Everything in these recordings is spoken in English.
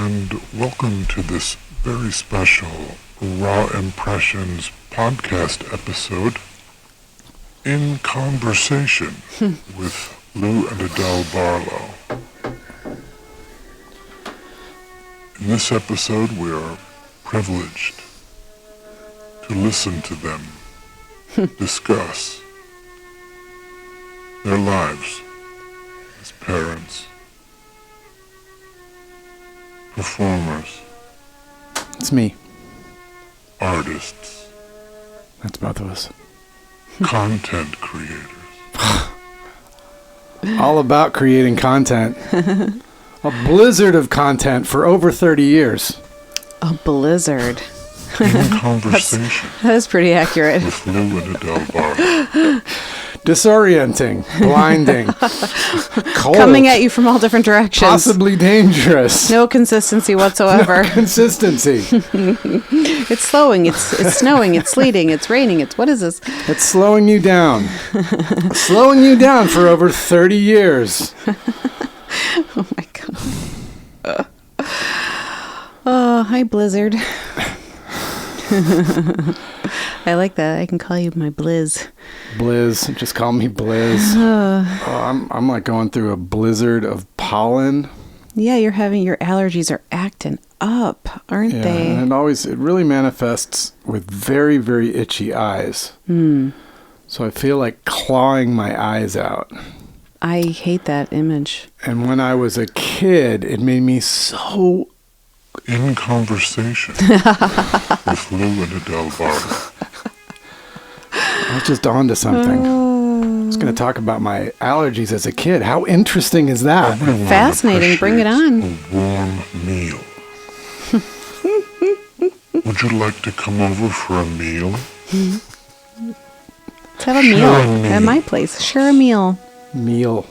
and welcome to this very special Raw Impressions podcast episode in conversation with Lou and Adelle Barlow. In this episode, we are privileged to listen to them discuss their lives as parents, performers. It's me. Artists. That's both of us. Content creators. All about creating content. A blizzard of content for over 30 years. A blizzard. In conversation. That is pretty accurate. With Lou and Adelle Barlow. Disorienting, blinding, cold, coming at you from all different directions. possibly dangerous. No consistency whatsoever. No consistency. It's slowing, it's snowing, it's sleeting, it's raining, what is this? It's slowing you down. Slowing you down for over 30 years. Oh my God. Oh, hi, Blizzard. I like that. I can call you my Blizz. Blizz. Just call me Blizz. I'm like going through a blizzard of pollen. Yeah, your allergies are acting up, aren't they? And it really manifests with very, very itchy eyes. So I feel like clawing my eyes out. I hate that image. And when I was a kid, it made me so... In conversation with Lou and Adelle Barlow. I was just on to something. I was going to talk about my allergies as a kid. How interesting is that? Everyone Fascinating. Bring it on. A warm meal. Would you like to come over for a meal? Let's have a meal at my place. Share a meal. Meal.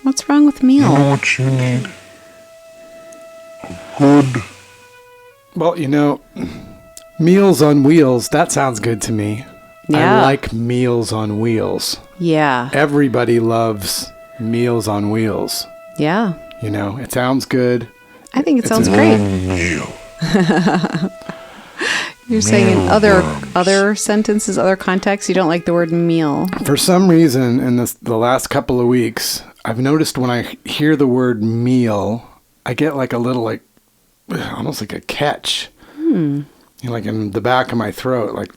What's wrong with meal? You know what you need? Good. Well, Meals on Wheels, that sounds good to me. Yeah. I like Meals on Wheels. Yeah. Everybody loves Meals on Wheels. Yeah. It sounds good. I think it sounds great. Meal. You're saying in other sentences, other contexts, you don't like the word meal. For some reason, in the last couple of weeks, I've noticed when I hear the word meal, I get like a little, almost like a catch. Like in the back of my throat, like,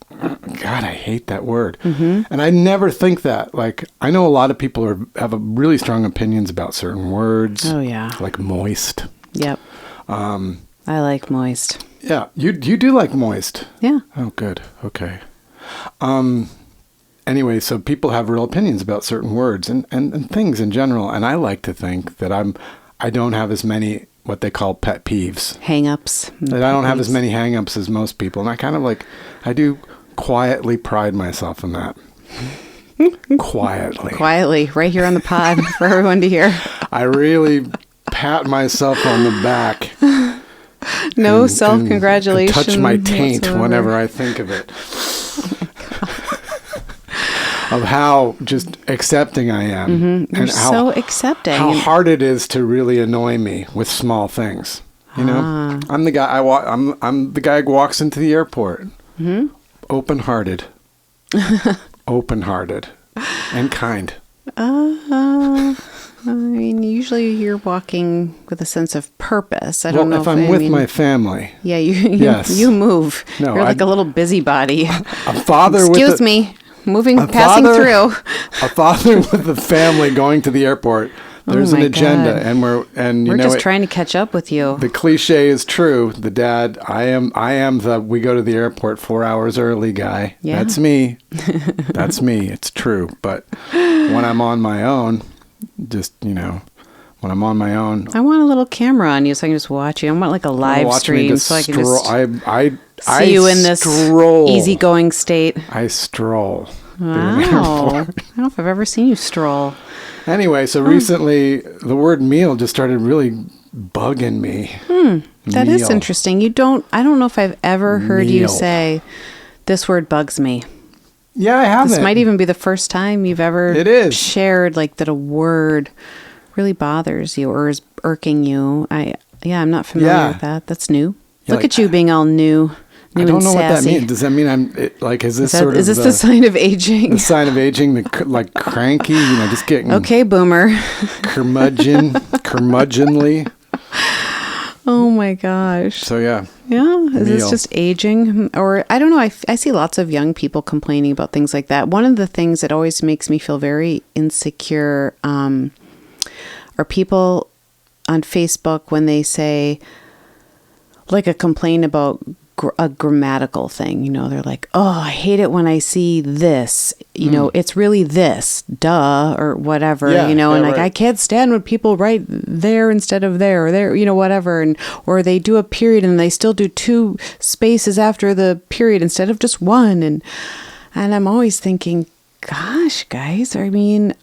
God, I hate that word. And I never think that. Like, I know a lot of people have really strong opinions about certain words. Oh, yeah. Like moist. Yep. I like moist. Yeah, you do like moist. Yeah. Oh, good. Okay. Anyway, so people have real opinions about certain words and things in general. And I like to think that I don't have as many what they call pet peeves. Hang-ups. That I don't have as many hang-ups as most people. And I do quietly pride myself in that. Quietly. Quietly, right here on the pod for everyone to hear. I really pat myself on the back. No self-congratulations. Touch my taint whatsoever. whenever I think of it. Of how just accepting I am. You're so accepting. How hard it is to really annoy me with small things. I'm the guy I'm the guy who walks into the airport. Open-hearted. Open-hearted. And kind. Usually you're walking with a sense of purpose. I don't know if I'm with my family. Yeah, Yes. you move. No, you're like a little busybody. A father Excuse me. Passing through. A father with a family going to the airport. There's an agenda, God. and we're just trying to catch up with you. The cliche is true. The dad, I am the we go to the airport 4 hours early guy. Yeah. That's me. That's me. It's true. But when I'm on my own, when I'm on my own, I want a little camera on you so I can just watch you. I want like a live stream so I can just see you in this easygoing state. I stroll. Wow. I don't know if I've ever seen you stroll. Anyway, so recently the word meal just started really bugging me. That is interesting. I don't know if I've ever heard you say, this word bugs me. Yeah, I haven't. This might even be the first time you've ever shared like that a word really bothers you or is irking you. I'm not familiar with that. That's new. Yeah, Look at you being all new. I don't know what that means. Does that mean is this the sign of aging? The sign of aging, like cranky, just getting... Okay, boomer. Curmudgeonly. Oh my gosh. So yeah. Yeah. Is this just aging? Or I don't know. I see lots of young people complaining about things like that. One of the things that always makes me feel very insecure are people on Facebook when they say like a complaint about a grammatical thing, they're like, oh, I hate it when I see this, it's really this, duh, or whatever, and like, I can't stand when people write there instead of there, or there, whatever, or they do a period and they still do 2 spaces after the period instead of just 1, and I'm always thinking, gosh, guys, I mean,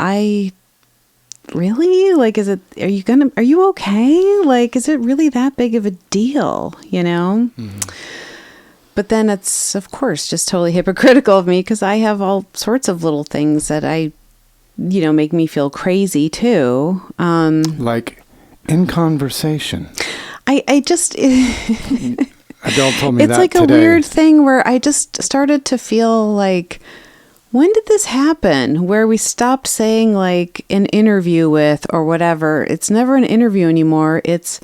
really? Like, are you okay? Like, is it really that big of a deal, Mm-hmm. But then it's, of course, just totally hypocritical of me because I have all sorts of little things that make me feel crazy too. Like in conversation. I just... Adele told me it's that like today. A weird thing where I just started to feel like, when did this happen? Where we stopped saying like an interview with or whatever. It's never an interview anymore. It's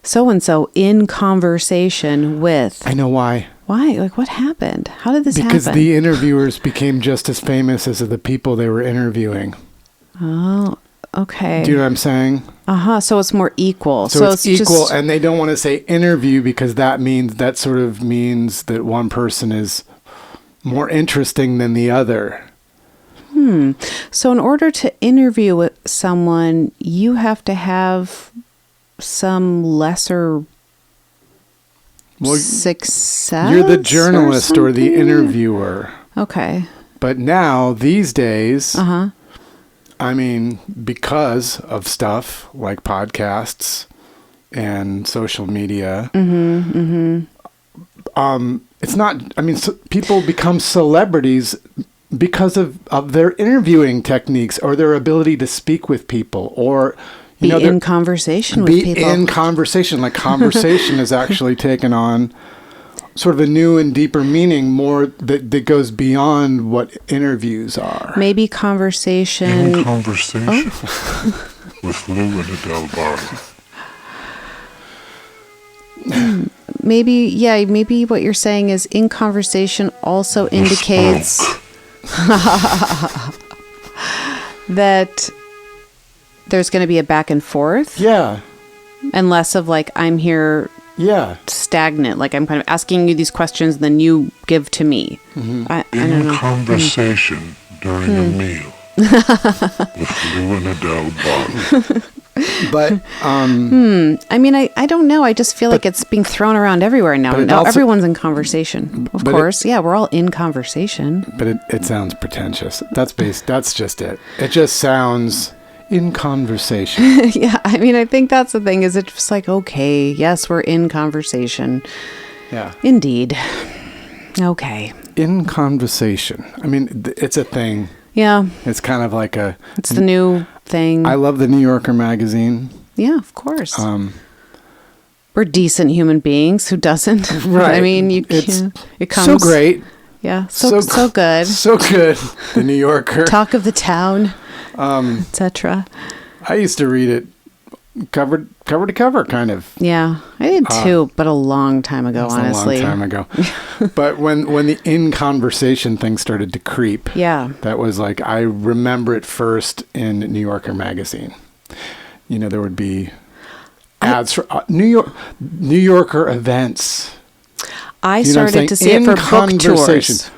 so-and-so in conversation with. I know why. Why? Like, what happened? How did this happen? Because the interviewers became just as famous as the people they were interviewing. Oh, okay. Do you know what I'm saying? So it's more equal. So it's equal, and they don't want to say interview because that sort of means that one person is more interesting than the other. So in order to interview with someone, you have to have some lesser success. You're the journalist or the interviewer. Okay. But now, these days, I mean, because of stuff like podcasts and social media, it's not, I mean, people become celebrities because of their interviewing techniques or their ability to speak with people or... Be in conversation with people. Be in conversation. Like conversation has actually taken on sort of a new and deeper meaning, more that goes beyond what interviews are. Maybe conversation. In conversation with Lou and Adelle Barlow. Maybe what you're saying is in conversation also indicates that there's going to be a back and forth. Yeah. And less of like, I'm here stagnant. Like I'm kind of asking you these questions, then you give to me. I don't know. Conversation during a meal with Lou and Adelle Barlow. But, I mean, I don't know. I just feel like it's being thrown around everywhere now. Now everyone's in conversation. Of course. We're all in conversation. But it sounds pretentious. That's just it. It just sounds... in conversation. Yeah, I mean, I think that's the thing, is it's just like, okay, yes, we're in conversation. Yeah. Indeed. Okay. In conversation. I mean, it's a thing. Yeah. It's kind of like it's the new thing. I love the New Yorker magazine. Yeah, of course. We're decent human beings. Who doesn't? Right. I mean, it comes. So great. Yeah, so good. So good. The New Yorker. Talk of the town. Etc. I used to read it cover to cover, kind of. Yeah, I did too, but a long time ago, honestly. A long time ago. But when the in conversation thing started to creep, that was like, I remember it first in New Yorker magazine. There would be ads for New Yorker events. I started to see it for book tours.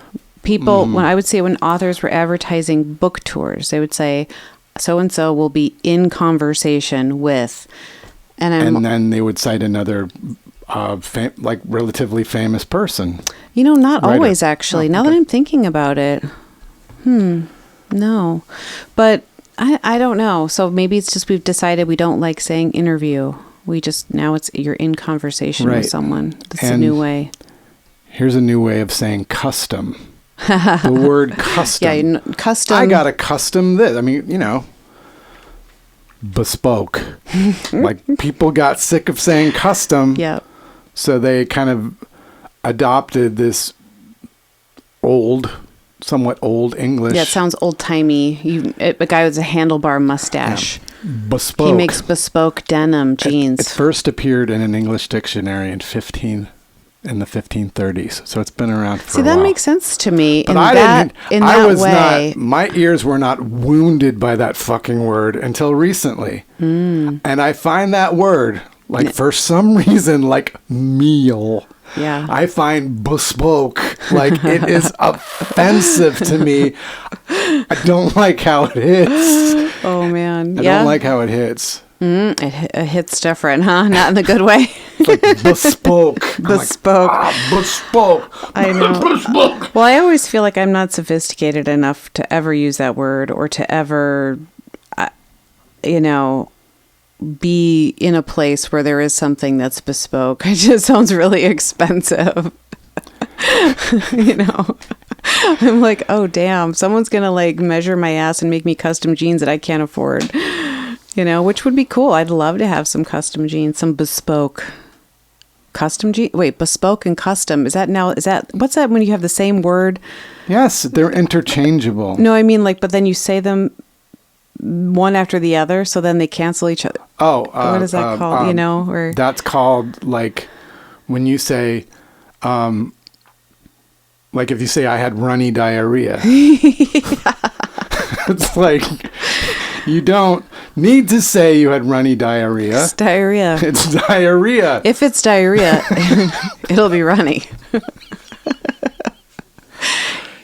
People, when I would say when authors were advertising book tours, they would say, so-and-so will be in conversation with, and then they would cite another, relatively famous person. Not always, actually. Now that I'm thinking about it. No. But I don't know. So maybe it's just we've decided we don't like saying interview. We just, now you're in conversation with someone. That's a new way. Here's a new way of saying custom. The word custom. Yeah, custom. I got a custom this. I mean, bespoke. Like people got sick of saying custom. Yep. So they kind of adopted this somewhat old English. Yeah, it sounds old-timey. A guy with a handlebar mustache. Bespoke. He makes bespoke denim jeans. It first appeared in an English dictionary in the 1530s. So it's been around for a while. See, that makes sense to me. But my ears were not wounded by that fucking word until recently. And I find that word, like for some reason, like meal. Yeah. I find bespoke, like it is offensive to me. I don't like how it hits. Oh, man. I don't like how it hits. It hits different, huh? Not in the good way. It's like bespoke. Bespoke. Bespoke. I know. Bespoke. Well, I always feel like I'm not sophisticated enough to ever use that word or to ever, be in a place where there is something that's bespoke. It just sounds really expensive. I'm like, oh, damn, someone's going to like measure my ass and make me custom jeans that I can't afford, which would be cool. I'd love to have some custom jeans, some bespoke. Custom jeans? Wait, bespoke and custom. What's that when you have the same word? Yes, they're interchangeable. No, I mean but then you say them one after the other, so then they cancel each other. Oh, what is that called? Or that's called like when you say, like if you say I had runny diarrhea. It's like you don't need to say you had runny diarrhea. It's diarrhea. It's diarrhea. If it's diarrhea, it'll be runny.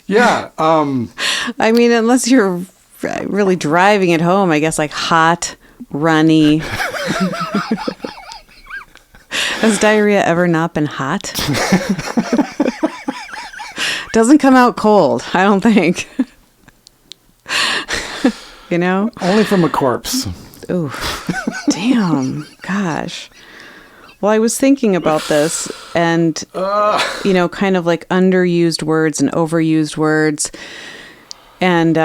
Yeah. I mean, unless you're really driving it home, I guess like hot, runny. Has diarrhea ever not been hot? Doesn't come out cold, I don't think. Only from a corpse. Ooh, damn, gosh. Well, I was thinking about this and, kind of like underused words and overused words. And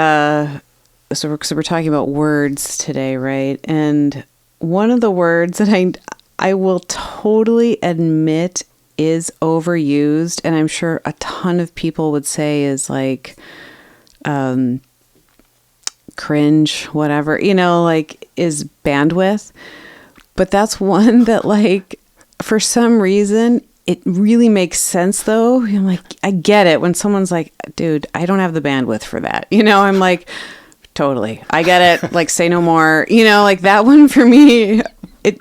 so we're talking about words today, right? And one of the words that I will totally admit is overused, and I'm sure a ton of people would say is like cringe, whatever, is bandwidth. But that's one that like, for some reason, it really makes sense though. I'm like, I get it when someone's like, dude, I don't have the bandwidth for that. I'm like, totally. I get it. Like, say no more. Like that one for me, it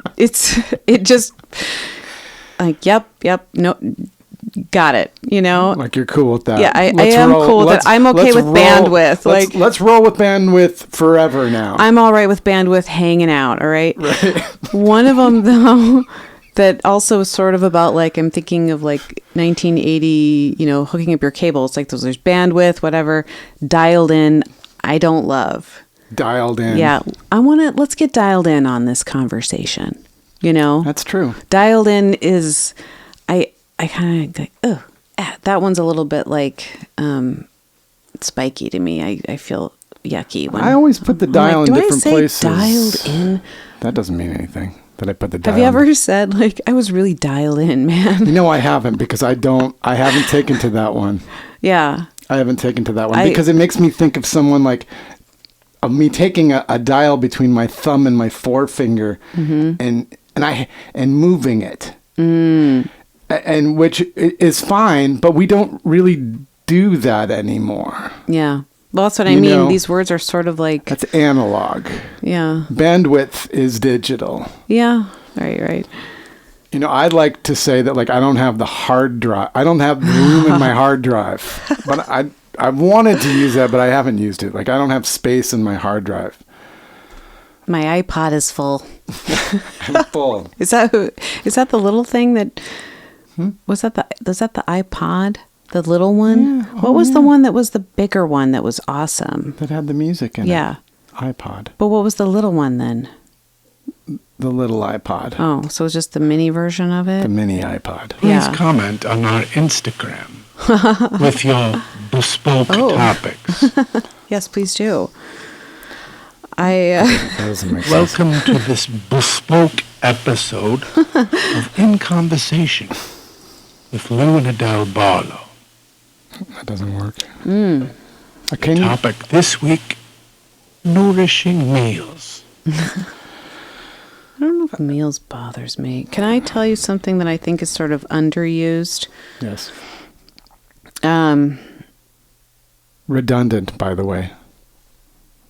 just like, yep, no, got it. Like you're cool with that. Yeah, I am cool with that. I'm okay with bandwidth. Let's roll with bandwidth forever now. I'm all right with bandwidth hanging out. All right. Right. One of them though, that also is sort of about like, I'm thinking of like 1980, hooking up your cables, like there's bandwidth, whatever, dialed in. I don't love. Dialed in. Yeah. Let's get dialed in on this conversation. That's true. Dialed in is, I kind of like, that one's a little bit like spiky to me. I feel yucky when I always put the dial in different places. Dialed in? That doesn't mean anything. That I put the dial. Have you ever said like, I was really dialed in, man? I haven't, because I haven't taken to that one. Yeah. I haven't taken to that one because it makes me think of someone like of me taking a dial between my thumb and my forefinger and moving it. And which is fine, but we don't really do that anymore. Yeah. Well, that's what I mean. These words are sort of like... That's analog. Yeah. Bandwidth is digital. Yeah. Right. I'd like to say that, like, I don't have the hard drive. I don't have room in my hard drive. But I wanted to use that, but I haven't used it. Like, I don't have space in my hard drive. My iPod is full. I'm full. Is that the little thing that... Was that the iPod? The little one? Yeah. What was the one that was the bigger one that was awesome? That had the music in it. Yeah. iPod. But what was the little one then? The little iPod. Oh, so it's just the mini version of it? The mini iPod. Please comment on our Instagram with your bespoke topics. Yes, please do. That doesn't make sense. Welcome to this bespoke episode of In Conversation with Lou and Adelle Barlow. That doesn't work. Topic this week, nourishing meals. I don't know if meals bothers me. Can I tell you something that I think is sort of underused? Yes. Redundant, by the way.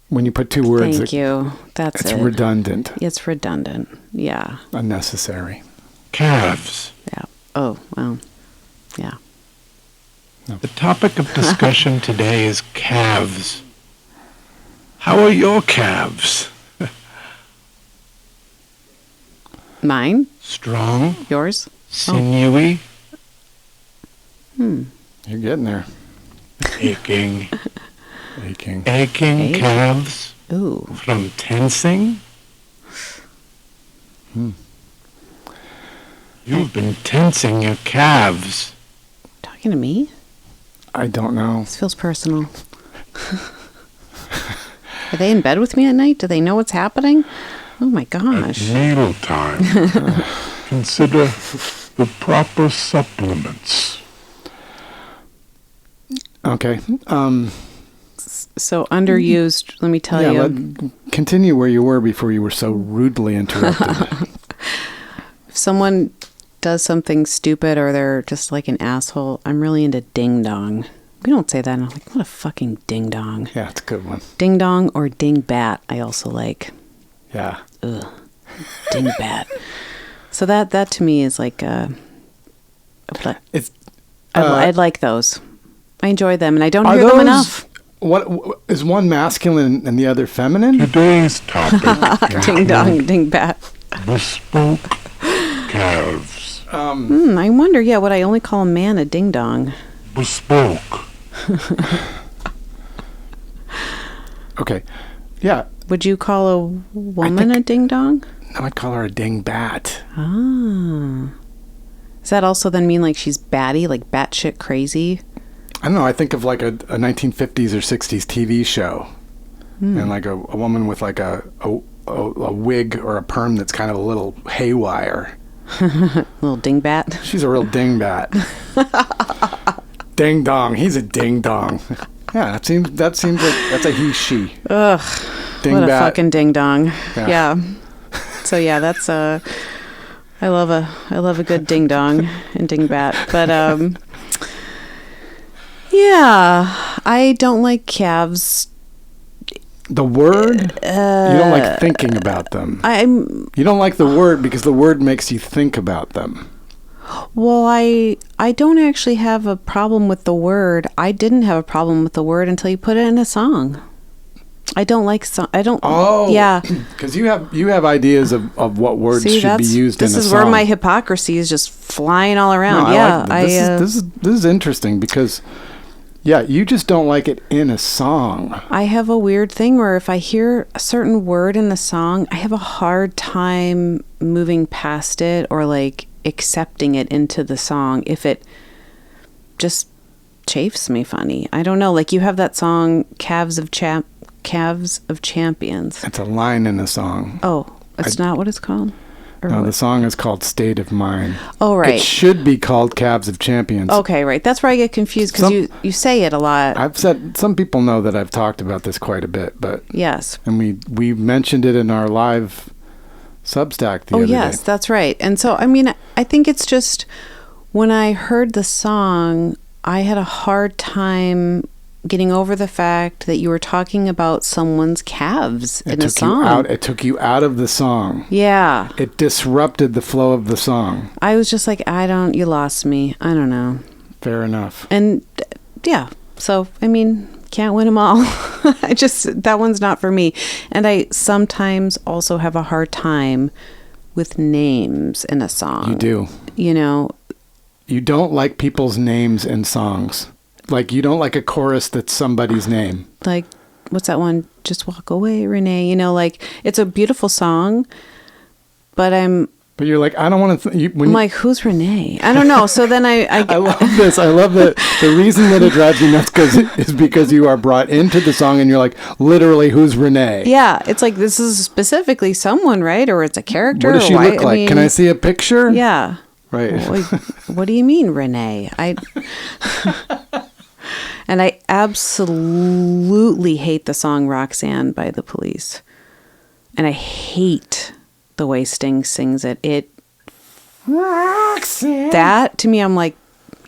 When you put two words, Thank you. That's it's it. redundant. It's redundant. Yeah. Unnecessary. Calves. Yeah. Oh, well. Yeah. The topic of discussion today is calves. How are your calves? Mine? Strong, Yours? sinewy, You're getting there. aching Aching. Aching? calves Ooh. from tensing. You've been tensing your calves. Talking to me? I don't know. This feels personal. Are they in bed with me at night? Do they know what's happening? Oh my At gosh. meal time, consider the proper supplements. Okay. So underused, let me tell you. Continue where you were before you were so rudely interrupted. If someone does something stupid or they're just like an asshole, I'm really into ding dong. We don't say that. And I'm like, what a fucking ding dong. Yeah, it's a good one. Ding dong or ding bat, I also like. Yeah. Ugh. Ding bat. So that to me is like It's. I like those. I enjoy them and I don't Are hear those them enough. What is one masculine and the other feminine? Today's topic Ding dong, ding bat. bespoke calves. I wonder, would I only call a man a ding dong? Bespoke. Okay. Yeah. Would you call a woman a ding dong? No, I'd call her a ding bat. Ah. Does that also then mean like she's batty, like batshit crazy? I don't know. I think of like a 1950s or 60s TV show, and like a woman with like a wig or a perm that's kind of a little haywire. Little dingbat. She's a real dingbat. Ding dong. He's a ding dong. Yeah, that seems like that's a he she. Ugh. Ding What a bat. fucking ding dong. Yeah. Yeah. So yeah, that's I love a good ding dong and ding bat. But yeah, I don't like calves. The word? You don't like thinking about them. You don't like the word because the word makes you think about them. Well, I don't actually have a problem with the word. I didn't have a problem with the word until you put it in a song. I don't like I don't. Oh, yeah. Because you have ideas of what words See, should be used in a song. This is where my hypocrisy is just flying all around. No, yeah, this is interesting because, yeah, you just don't like it in a song. I have a weird thing where if I hear a certain word in the song, I have a hard time moving past it or like accepting it into the song if it just chafes me funny. I don't know. Like you have that song Calves of Champions. It's a line in a song. Oh, it's not what it's called? Or No, what? the song is called State of Mind. Oh, right. It should be called Calves of Champions. Okay, right. That's where I get confused because you say it a lot. I've said, some people know that I've talked about this quite a bit, but Yes. and we mentioned it in our live Substack the other yes, day. that's right. And so, I mean, I think it's just when I heard the song, I had a hard time getting over the fact that you were talking about someone's calves in a song. It took you out of the song. Yeah. It disrupted the flow of the song. I was just like, you lost me. I don't know. Fair enough. And yeah, so, I mean, can't win them all. That one's not for me. And I sometimes also have a hard time with names in a song. You do. You know. You don't like people's names in songs. Like, you don't like a chorus that's somebody's name. Like, what's that one? Just Walk Away, Renee. You know, like, it's a beautiful song, but I'm But you're like, I don't want to. I'm like, who's Renee? I don't know. So then I love this. I love that. The reason that it drives you nuts is because you are brought into the song and you're like, literally, who's Renee? Yeah, it's like this is specifically someone, right? Or it's a character. What does she look like? Can I see a picture? Yeah. Right. Well, what do you mean, Renee? And I absolutely hate the song Roxanne by The Police. And I hate the way Sting sings it. Roxanne. That to me, I'm like,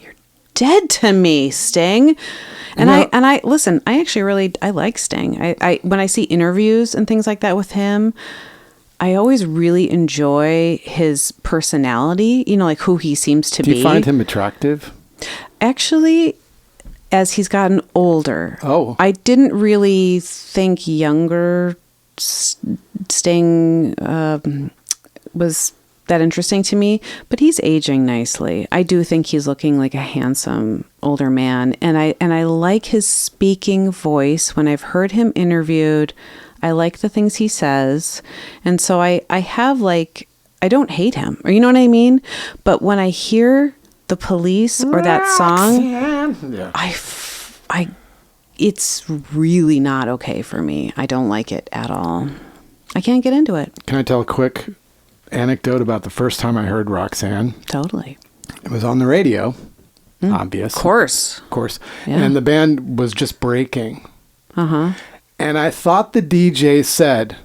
you're dead to me, Sting. And I listen, I actually I like Sting. I when I see interviews and things like that with him, I always really enjoy his personality, like who he seems to be. Do you find him attractive? Actually, as he's gotten older. Oh. I didn't really think younger Sting was that interesting to me, but he's aging nicely. I do think he's looking like a handsome older man, and I like his speaking voice. When I've heard him interviewed, I like the things he says, and so I have like, I don't hate him, or you know what I mean? But when I hear The Police or that song, yeah. I it's really not okay for me. I don't like it at all. I can't get into it. Can I tell a quick anecdote about the first time I heard Roxanne? Totally. It was on the radio, obvious. Of course. Yeah. And the band was just breaking. Uh-huh. And I thought the DJ said,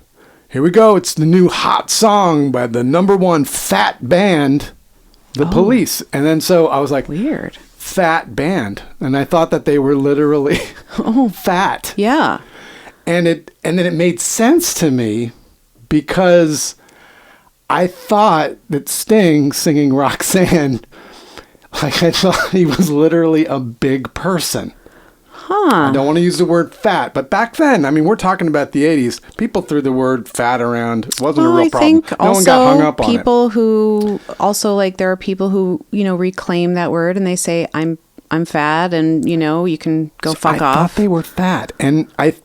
"Here we go, it's the new hot song by the number one fat band, The Police." And then so I was like, weird. Fat band. And I thought that they were literally fat. Yeah. And then it made sense to me because I thought that Sting singing Roxanne, like I thought he was literally a big person. Huh. I don't want to use the word fat, but back then, I mean, we're talking about the 80s. People threw the word fat around. It wasn't a real problem. I think no also one got hung up on people who also like there are people who, reclaim that word and they say I'm fat and you can go fuck off. I thought they were fat, and that's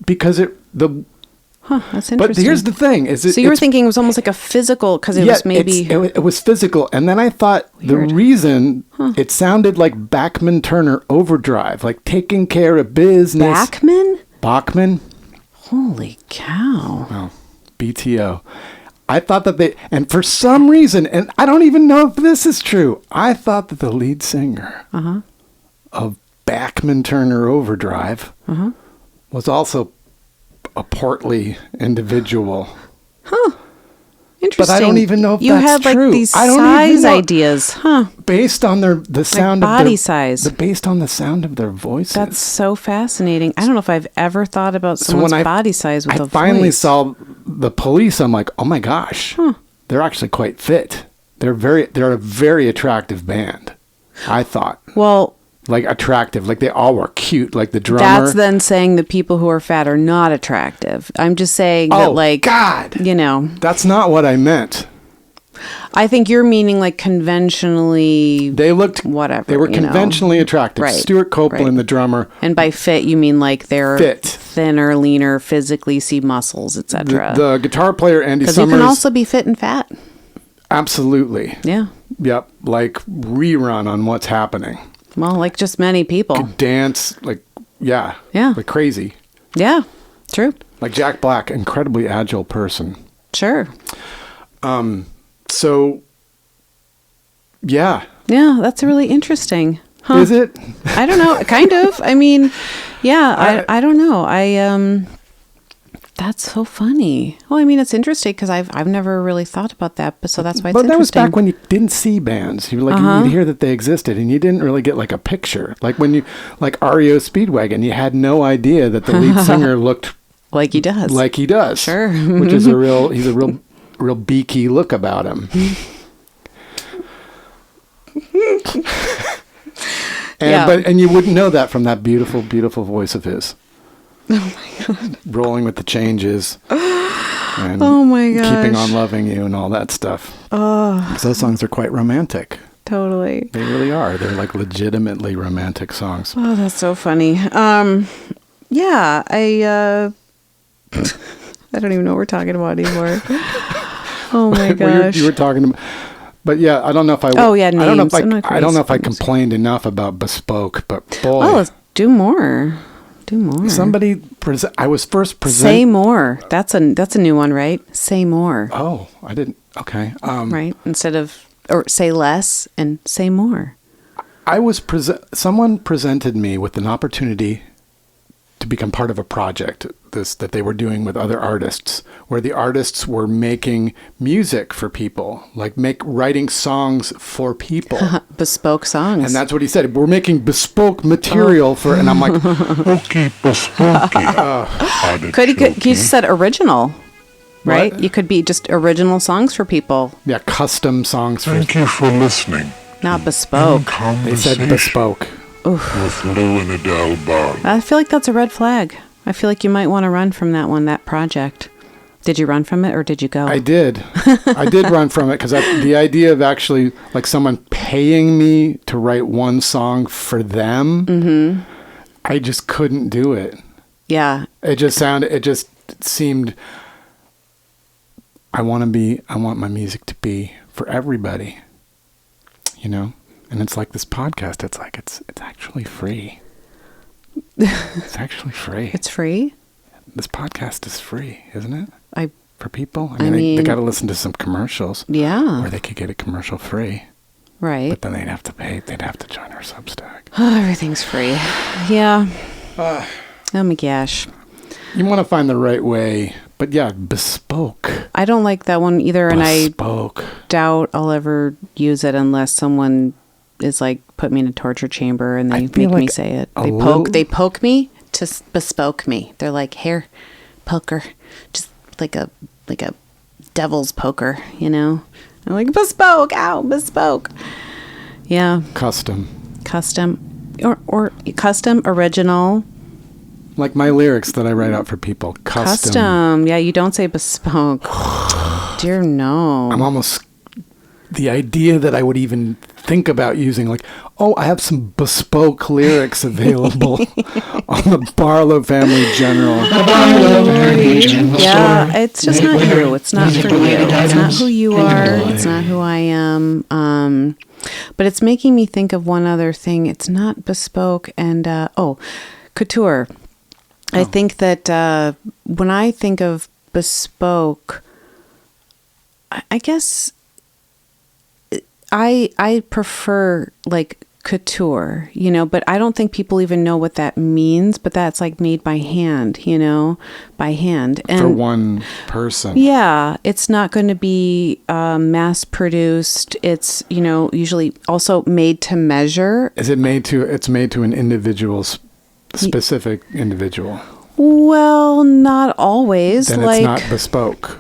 interesting. But here's the thing: so you were thinking it was almost like a physical because it was maybe it was physical, and then I thought weird. The reason it sounded like Bachman Turner Overdrive, like taking care of business. Bachman. Holy cow! Well, BTO. I thought that and for some reason, and I don't even know if this is true, I thought that the lead singer of Bachman Turner Overdrive was also a portly individual. Interesting. But I don't even know if you that's had true. Like these I don't size even know. ideas, Based on the sound like of body size. Based on the sound of their voices. That's so fascinating. I don't know if I've ever thought about someone's body size with a voice. I finally saw The Police. I'm like, oh my gosh, they're actually quite fit. They're a very attractive band. I thought. Well. Like attractive, like they all were cute, like the drummer. That's then saying the people who are fat are not attractive. I'm just saying that, like, God, that's not what I meant. I think you're meaning like conventionally. They looked whatever. They were conventionally attractive. Right. Stuart Copeland, the drummer, and by fit you mean like they're fit, thinner, leaner, physically see muscles, etc. The guitar player Andy Summers. Because you can also be fit and fat. Absolutely. Yeah. Yep. Like rerun on What's Happening. Well, like just many people. Could dance, like, yeah, like crazy. Yeah, true. Like Jack Black, incredibly agile person. Sure. So, yeah. Yeah, that's really interesting. Huh. Is it? I don't know. Kind of. I mean, yeah, I don't know. That's so funny. Well, I mean, it's interesting because I've never really thought about that, but so that's why it's interesting. But that was back when you didn't see bands. You you'd hear that they existed, and you didn't really get like a picture. Like when like REO Speedwagon, you had no idea that the lead singer looked like he does. Like he does. Sure. Which is he's a real beaky look about him. And you wouldn't know that from that beautiful, beautiful voice of his. Oh my God. Rolling with the Changes. And oh my gosh. Keeping on Loving You and all that stuff. Oh. Because those songs are quite romantic. Totally. They really are. They're like legitimately romantic songs. Oh, that's so funny. Yeah, I don't even know what we're talking about anymore. Oh my gosh. You were talking about, but yeah, I don't know if I. Oh, yeah, I don't know if names. I don't know if I complained enough about bespoke, but boy, Oh, let's do more. Do more. somebody I was first Say more. That's a new one, right? Say more. Oh, I didn't. Okay. Right. Instead of, or say less and say more. Someone presented me with an opportunity to become part of a project that they were doing with other artists, where the artists were making music for people, like writing songs for people. Bespoke songs. And that's what he said. We're making bespoke material for, and I'm like, Spooky, bespooky. You said original, right? What? You could be just original songs for people, yeah, custom songs for. Thank you for listening. not bespoke. They said bespoke. With Lou and Adelle Barlow. I feel like that's a red flag. I feel like you might want to run from that project. Did you run from it or did you go? I did. I did run from it because the idea of actually like someone paying me to write one song for them, I just couldn't do it. Yeah. It just seemed, I want my music to be for everybody, you know? And it's like this podcast, it's like, it's actually free. It's actually free. It's free? This podcast is free, isn't it? For people? I mean, they got to listen to some commercials. Yeah. Or they could get it commercial free. Right. But then they'd have to pay. They'd have to join our Substack. Oh, everything's free. Yeah. Oh my gosh. You want to find the right way. But yeah, bespoke. I don't like that one either. Bespoke. And I doubt I'll ever use it unless someone is like, put me in a torture chamber and they make me say it. They poke me to bespoke me. They're like hair poker, just like a devil's poker, you know. I'm like bespoke, ow, bespoke. Yeah. Custom or custom, original. Like my lyrics that I write out for people. Custom. Yeah, you don't say bespoke. Dear no. I'm almost, the idea that I would even think about using like, oh, I have some bespoke lyrics available on the Barlow Family General. Yeah, it's just not you. It's not for you. It's not who you are. It's not who I am. But it's making me think of one other thing. It's not bespoke and, couture. I think that when I think of bespoke, I guess I prefer like couture, you know, but I don't think people even know what that means, but that's like made by hand, you know, by hand. And for one person. Yeah, it's not going to be mass produced. It's, you know, usually also made to measure. Is it made to, it's made to an individual, specific individual? Well, not always. Then like, it's not bespoke.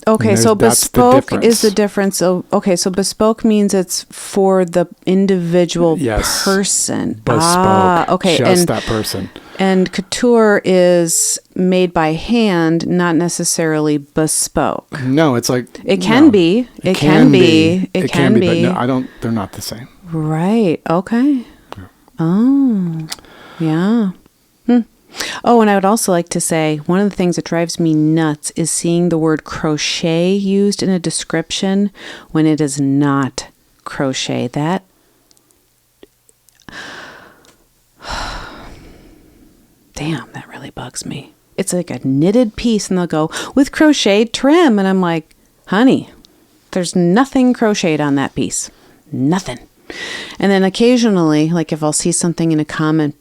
Okay, so bespoke is the difference. So, okay, so bespoke means it's for the individual person. Bespoke. Okay. Just that person. And couture is made by hand, not necessarily bespoke. No, it's like... It can be. It can be. It can be. But no, they're not the same. Right. Okay. Oh, yeah. Oh, and I would also like to say, one of the things that drives me nuts is seeing the word crochet used in a description when it is not crochet. That, damn, that really bugs me. It's like a knitted piece and they'll go, with crocheted trim. And I'm like, honey, there's nothing crocheted on that piece. Nothing. And then occasionally, like if I'll see something in a comment,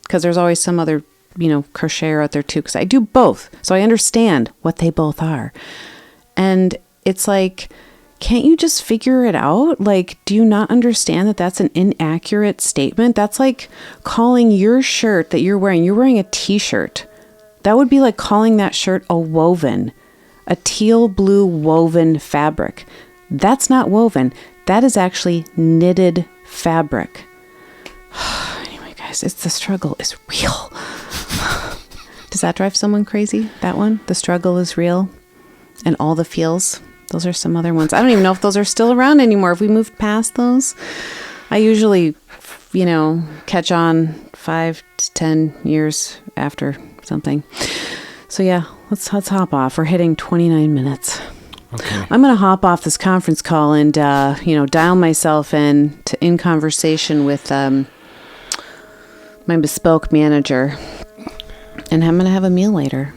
because there's always some other, you know, crocheter out there too, because I do both. So I understand what they both are. And it's like, can't you just figure it out? Like, do you not understand that that's an inaccurate statement? That's like calling your shirt that you're wearing a t-shirt. That would be like calling that shirt a woven, a teal blue woven fabric. That's not woven. That is actually knitted fabric. It's the struggle is real. Does that drive someone crazy? That one? The struggle is real. And all the feels. Those are some other ones. I don't even know if those are still around anymore. If we moved past those, I usually, you know, catch on 5 to 10 years after something. So yeah, let's hop off. We're hitting 29 minutes. Okay. I'm going to hop off this conference call and, dial myself in conversation with my bespoke manager. And I'm going to have a meal later.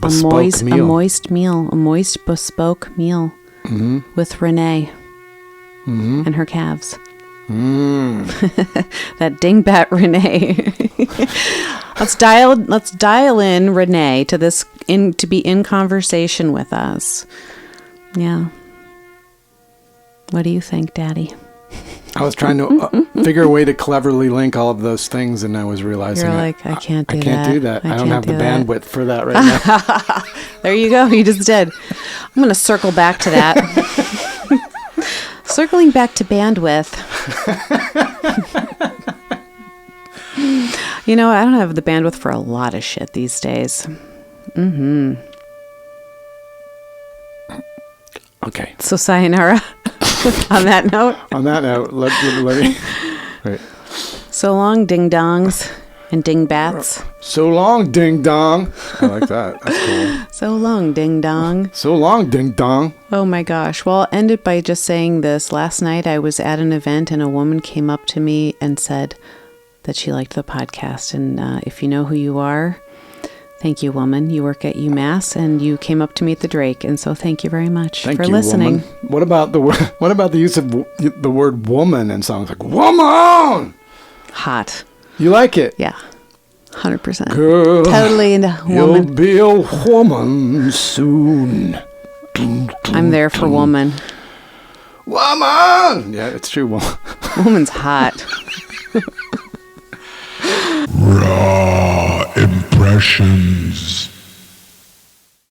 Bespoke meal. A moist bespoke meal with Renee and her calves. That dingbat Renee. Let's dial in Renee to be in conversation with us. Yeah. What do you think, Daddy? I was trying to figure a way to cleverly link all of those things, and I was realizing You're like, I can't do that. I can't do that. I don't have the bandwidth for that right now. There you go. You just did. I'm going to circle back to that. Circling back to bandwidth. I don't have the bandwidth for a lot of shit these days. Okay. So sayonara. On that note. Let me. Right. So long, ding dongs and ding bats. So long, ding dong. I like that. That's cool. So long, ding dong. So long, ding dong. Oh my gosh. Well, I'll end it by just saying this. Last night I was at an event and a woman came up to me and said that she liked the podcast. And if you know who you are, thank you, woman. You work at UMass and you came up to me at the Drake. And so thank you very much for listening. Woman. What about the use of the word woman in songs like woman? Hot. You like it? Yeah. 100%. Girl, totally into woman. You'll be a woman soon. I'm there for woman. Woman! Yeah, it's true. Woman's hot. Raw impressions.